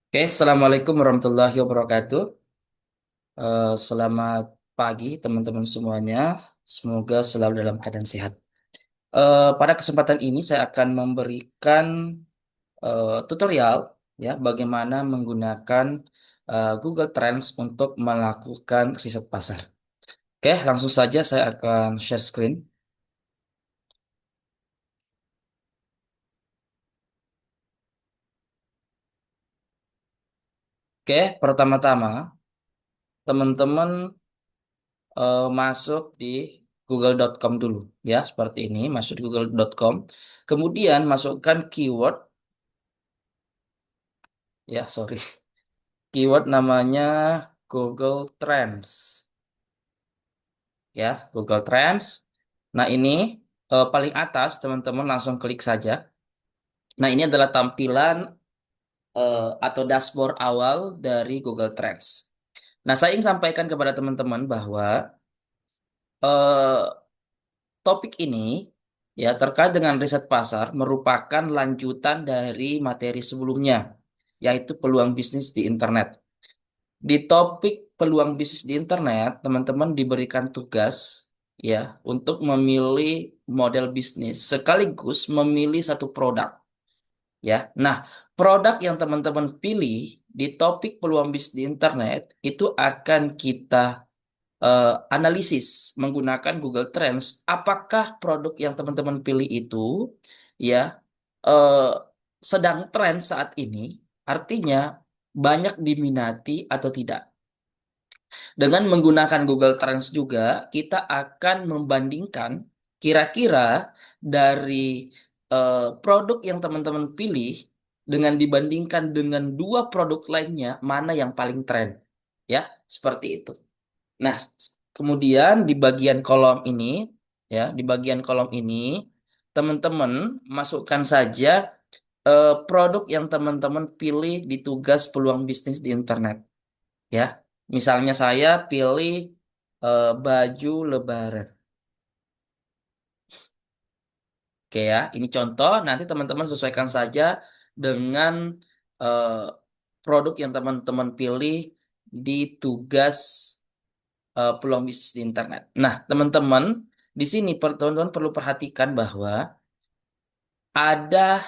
Oke, Assalamualaikum warahmatullahi wabarakatuh. Selamat pagi teman-teman semuanya. Semoga selalu dalam keadaan sehat. Pada kesempatan ini saya akan memberikan tutorial ya bagaimana menggunakan Google Trends untuk melakukan riset pasar. Oke, langsung saja saya akan share screen. Oke, pertama-tama teman-teman masuk di google.com dulu ya seperti ini, masuk di google.com, kemudian masukkan keyword ya, sorry, keyword namanya Google Trends ya, Google Trends. Nah, ini paling atas teman-teman langsung klik saja. Nah, ini adalah tampilan atau dashboard awal dari Google Trends. Nah, saya ingin sampaikan kepada teman-teman bahwa eh, topik ini ya terkait dengan riset pasar merupakan lanjutan dari materi sebelumnya, yaitu peluang bisnis di internet. Di topik peluang bisnis di internet, teman-teman diberikan tugas ya untuk memilih model bisnis sekaligus memilih satu produk ya. Nah, produk yang teman-teman pilih di topik peluang bisnis di internet itu akan kita analisis menggunakan Google Trends, apakah produk yang teman-teman pilih itu ya eh, sedang tren saat ini, artinya banyak diminati atau tidak. Dengan menggunakan Google Trends juga, kita akan membandingkan kira-kira dari produk yang teman-teman pilih dengan dibandingkan dengan dua produk lainnya, mana yang paling tren. Ya, seperti itu. Nah, kemudian di bagian kolom ini, ya, di bagian kolom ini, teman-teman masukkan saja produk yang teman-teman pilih di tugas peluang bisnis di internet, ya. Misalnya saya pilih baju Lebaran. Oke ya, ini contoh. Nanti teman-teman sesuaikan saja dengan eh, produk yang teman-teman pilih di tugas peluang bisnis di internet. Nah, teman-teman, di sini teman-teman perlu perhatikan bahwa ada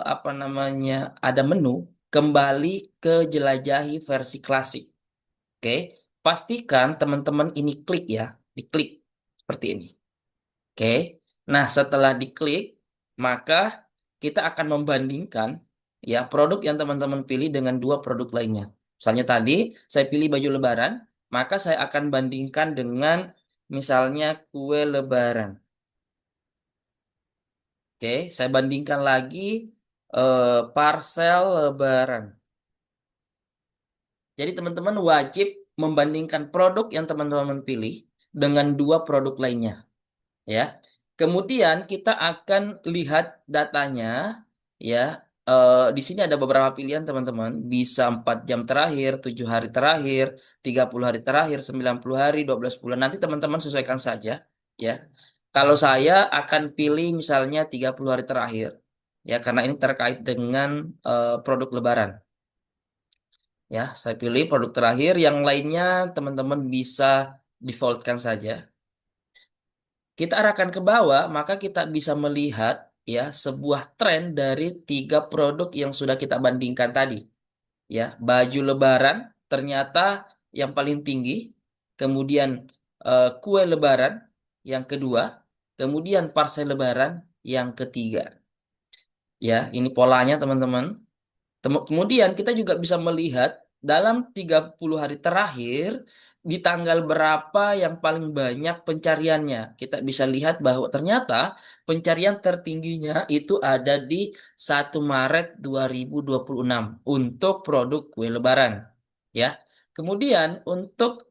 apa namanya, ada menu kembali ke jelajahi versi klasik. Oke, pastikan teman-teman ini klik ya, diklik seperti ini. Oke, nah setelah diklik, maka kita akan membandingkan ya produk yang teman-teman pilih dengan dua produk lainnya. Misalnya tadi saya pilih baju Lebaran, maka saya akan bandingkan dengan misalnya kue Lebaran. Oke, saya bandingkan lagi parcel Lebaran. Jadi teman-teman wajib membandingkan produk yang teman-teman pilih dengan dua produk lainnya, ya. Kemudian kita akan lihat datanya, ya. Di sini ada beberapa pilihan teman-teman. Bisa 4 jam terakhir, 7 hari terakhir, 30 hari terakhir, 90 hari, 12 bulan. Nanti teman-teman sesuaikan saja, ya. Kalau saya akan pilih misalnya 30 hari terakhir, ya, karena ini terkait dengan produk Lebaran. Ya, saya pilih produk terakhir. Yang lainnya teman-teman bisa defaultkan saja. Kita arahkan ke bawah, maka kita bisa melihat ya sebuah tren dari tiga produk yang sudah kita bandingkan tadi. Ya, baju Lebaran ternyata yang paling tinggi, kemudian kue Lebaran yang kedua, kemudian parcel Lebaran yang ketiga. Ya, ini polanya teman-teman. Kemudian kita juga bisa melihat dalam 30 hari terakhir di tanggal berapa yang paling banyak pencariannya. Kita bisa lihat bahwa ternyata pencarian tertingginya itu ada di 1 Maret 2026 untuk produk kue Lebaran. Ya. Kemudian untuk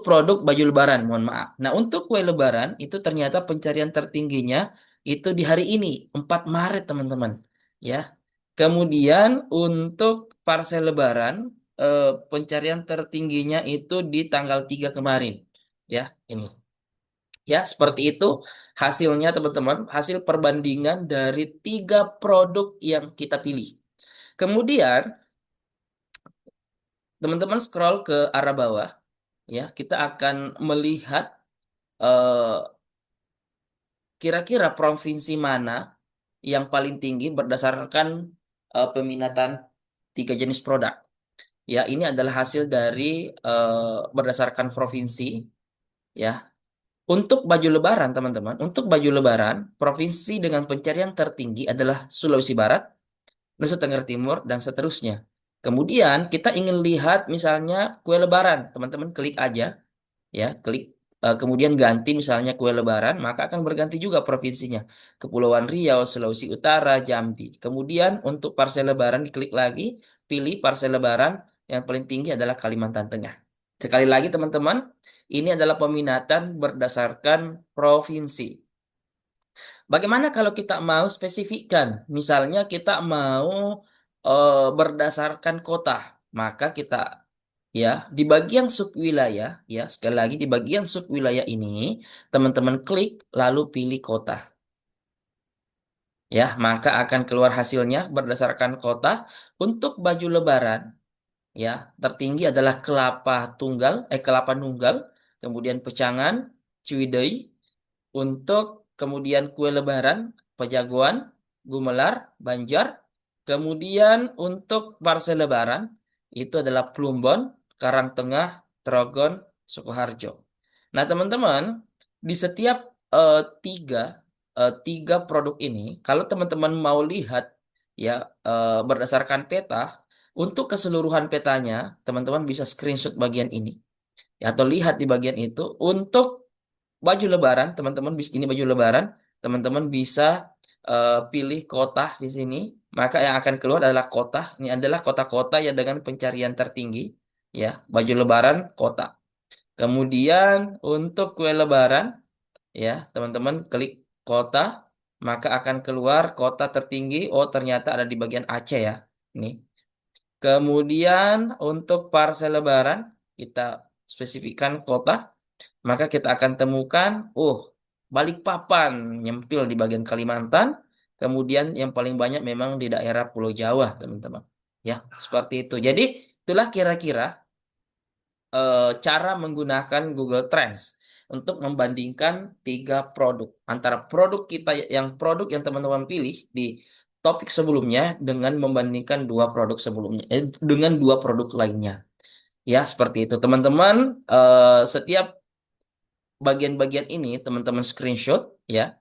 produk baju Lebaran, mohon maaf. Nah, untuk kue Lebaran itu ternyata pencarian tertingginya itu di hari ini, 4 Maret, teman-teman. Ya. Kemudian untuk parcel Lebaran, pencarian tertingginya itu di tanggal 3 kemarin. Ya, ini. Ya, seperti itu hasilnya teman-teman, hasil perbandingan dari tiga produk yang kita pilih. Kemudian teman-teman scroll ke arah bawah, ya, kita akan melihat eh, kira-kira provinsi mana yang paling tinggi berdasarkan peminatan tiga jenis produk. Ya, ini adalah hasil dari berdasarkan provinsi. Ya, untuk baju Lebaran, teman-teman, untuk baju Lebaran, provinsi dengan pencarian tertinggi adalah Sulawesi Barat, Nusa Tenggara Timur, dan seterusnya. Kemudian kita ingin lihat misalnya kue Lebaran, teman-teman klik aja, ya, klik kemudian ganti misalnya kue Lebaran, maka akan berganti juga provinsinya. Kepulauan Riau, Sulawesi Utara, Jambi. Kemudian untuk parcel Lebaran diklik lagi, pilih parcel Lebaran yang paling tinggi adalah Kalimantan Tengah. Sekali lagi teman-teman, ini adalah peminatan berdasarkan provinsi. Bagaimana kalau kita mau spesifikkan? Misalnya kita mau berdasarkan kota, maka kita, ya, di bagian subwilayah, ya, sekali lagi di bagian subwilayah ini teman-teman klik lalu pilih kota, ya, maka akan keluar hasilnya berdasarkan kota. Untuk baju Lebaran, ya, tertinggi adalah Kelapa Nunggal, kemudian Pecangan, Ciwidey. Untuk kemudian kue Lebaran, Pejagoan, Gumelar, Banjar. Kemudian untuk parcel Lebaran itu adalah Plumbon, Karangtengah, Trogon, Sukoharjo. Nah, teman-teman, di setiap eh, tiga tiga produk ini, kalau teman-teman mau lihat, ya, berdasarkan peta, untuk keseluruhan petanya, teman-teman bisa screenshot bagian ini, ya, atau lihat di bagian itu. Untuk baju Lebaran, teman-teman bisa, ini baju Lebaran, teman-teman bisa pilih kota di sini, maka yang akan keluar adalah kota. Ini adalah kota-kota yang dengan pencarian tertinggi, ya, baju Lebaran kota. Kemudian untuk kue Lebaran, ya, teman-teman klik kota, maka akan keluar kota tertinggi. Oh, ternyata ada di bagian Aceh, ya. Ini. Kemudian untuk parcel Lebaran, kita spesifikkan kota, maka kita akan temukan, Balikpapan nyempil di bagian Kalimantan, kemudian yang paling banyak memang di daerah Pulau Jawa, teman-teman. Ya, seperti itu. Jadi, itulah kira-kira cara menggunakan Google Trends untuk membandingkan tiga produk antara produk yang teman-teman pilih di topik sebelumnya dengan membandingkan dua produk sebelumnya, dengan dua produk lainnya. Ya, seperti itu, teman-teman. Setiap bagian-bagian ini teman-teman screenshot, ya,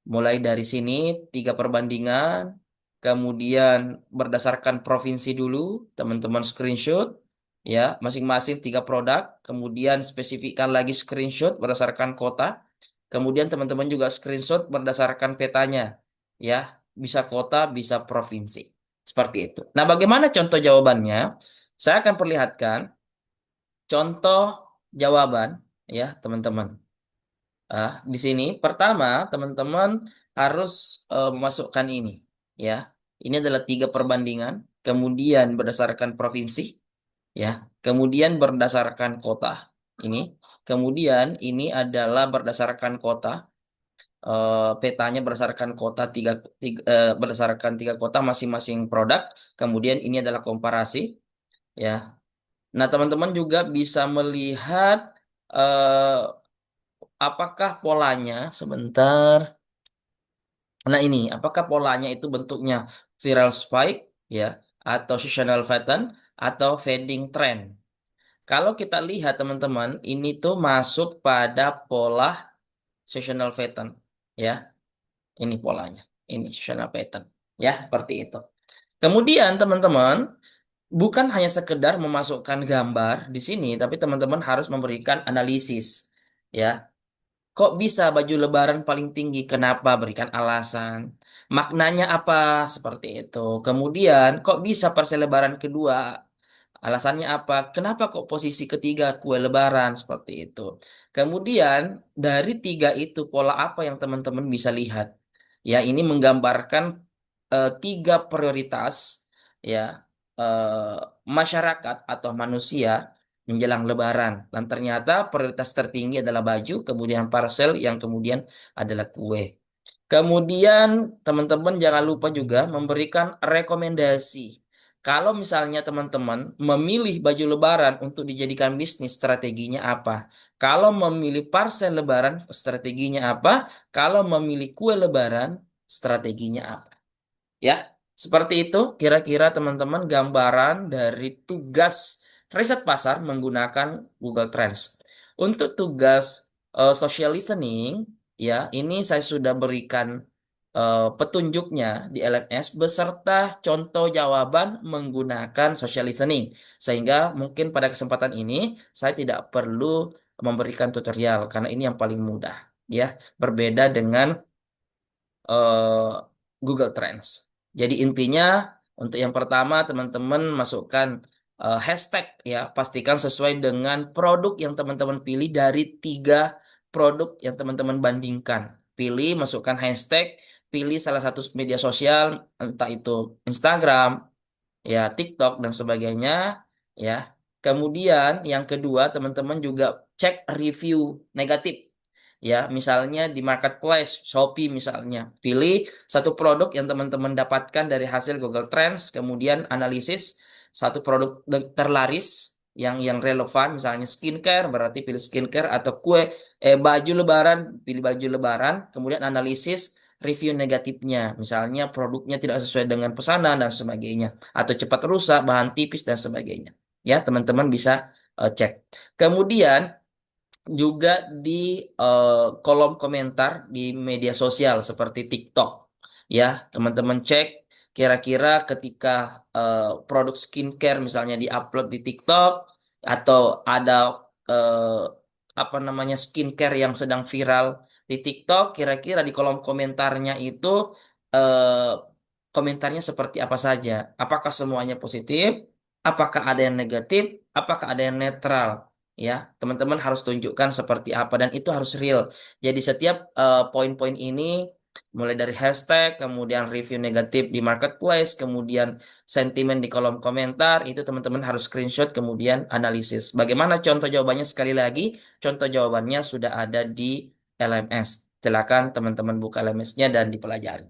mulai dari sini tiga perbandingan, kemudian berdasarkan provinsi dulu teman-teman screenshot, ya, masing-masing tiga produk, kemudian spesifikkan lagi screenshot berdasarkan kota, kemudian teman-teman juga screenshot berdasarkan petanya, ya, bisa kota bisa provinsi, seperti itu. Nah, bagaimana contoh jawabannya? Saya akan perlihatkan contoh jawaban, ya, teman-teman. Di sini pertama teman-teman harus memasukkan ini, ya. Ini adalah tiga perbandingan, kemudian berdasarkan provinsi, ya. Kemudian berdasarkan kota. Ini. Kemudian ini adalah berdasarkan kota. Petanya berdasarkan kota berdasarkan tiga kota masing-masing produk. Kemudian ini adalah komparasi, ya. Nah, teman-teman juga bisa melihat eh, apakah polanya, sebentar. Nah, ini apakah polanya itu bentuknya viral spike, ya, atau seasonal pattern, atau fading trend. Kalau kita lihat teman-teman, ini tuh masuk pada pola seasonal pattern, ya. Ini polanya. Ini seasonal pattern, ya, seperti itu. Kemudian teman-teman, bukan hanya sekedar memasukkan gambar di sini, tapi teman-teman harus memberikan analisis, ya. Kok bisa baju Lebaran paling tinggi? Kenapa? Berikan alasan. Maknanya apa? Seperti itu. Kemudian, kok bisa parcel Lebaran kedua? Alasannya apa? Kenapa kok posisi ketiga kue Lebaran? Seperti itu. Kemudian, dari tiga itu, pola apa yang teman-teman bisa lihat? Ya, ini menggambarkan tiga prioritas, ya, masyarakat atau manusia menjelang Lebaran. Dan ternyata prioritas tertinggi adalah baju, kemudian parcel, yang kemudian adalah kue. Kemudian teman-teman jangan lupa juga memberikan rekomendasi. Kalau misalnya teman-teman memilih baju lebaran untuk dijadikan bisnis, strateginya apa? Kalau memilih parcel lebaran, strateginya apa? Kalau memilih kue lebaran, strateginya apa? Ya, seperti itu kira-kira teman-teman gambaran dari tugas riset pasar menggunakan Google Trends. Untuk tugas social listening, ya, ini saya sudah berikan petunjuknya di LMS beserta contoh jawaban menggunakan social listening. Sehingga mungkin pada kesempatan ini saya tidak perlu memberikan tutorial karena ini yang paling mudah, ya. Berbeda dengan eh, Google Trends. Jadi intinya untuk yang pertama teman-teman masukkan hashtag, ya, pastikan sesuai dengan produk yang teman-teman pilih dari 3 produk yang teman-teman bandingkan. Pilih, masukkan hashtag, pilih salah satu media sosial, entah itu Instagram, ya, TikTok dan sebagainya, ya. Kemudian yang kedua teman-teman juga cek review negatif. Ya, misalnya di marketplace, Shopee misalnya. Pilih satu produk yang teman-teman dapatkan dari hasil Google Trends, kemudian analisis satu produk terlaris yang relevan, misalnya skincare, berarti pilih skincare, atau baju lebaran, pilih baju lebaran, kemudian analisis review negatifnya, misalnya produknya tidak sesuai dengan pesanan dan sebagainya, atau cepat rusak, bahan tipis dan sebagainya. Ya, teman-teman bisa cek. Kemudian juga di kolom komentar di media sosial seperti TikTok. Ya, teman-teman cek kira-kira ketika produk skincare misalnya diupload di TikTok atau ada eh, apa namanya skincare yang sedang viral di TikTok, kira-kira di kolom komentarnya itu eh, komentarnya seperti apa saja? Apakah semuanya positif? Apakah ada yang negatif? Apakah ada yang netral? Ya, teman-teman harus tunjukkan seperti apa dan itu harus real. Jadi setiap poin-poin ini mulai dari hashtag, kemudian review negatif di marketplace, kemudian sentimen di kolom komentar, itu teman-teman harus screenshot kemudian analisis. Bagaimana contoh jawabannya? Sekali lagi, contoh jawabannya sudah ada di LMS. Silakan teman-teman buka LMS-nya dan dipelajari.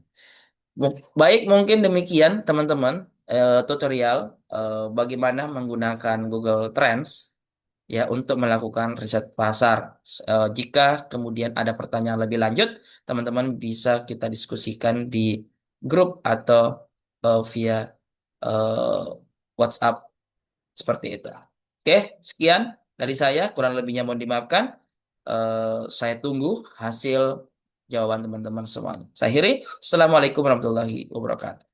Baik, mungkin demikian teman-teman tutorial bagaimana menggunakan Google Trends, ya, untuk melakukan riset pasar. Jika kemudian ada pertanyaan lebih lanjut, teman-teman bisa kita diskusikan di grup atau via eh, WhatsApp seperti itu. Oke, sekian dari saya, kurang lebihnya mohon dimaafkan. Saya tunggu hasil jawaban teman-teman semuanya. Saya akhiri. Assalamualaikum warahmatullahi wabarakatuh.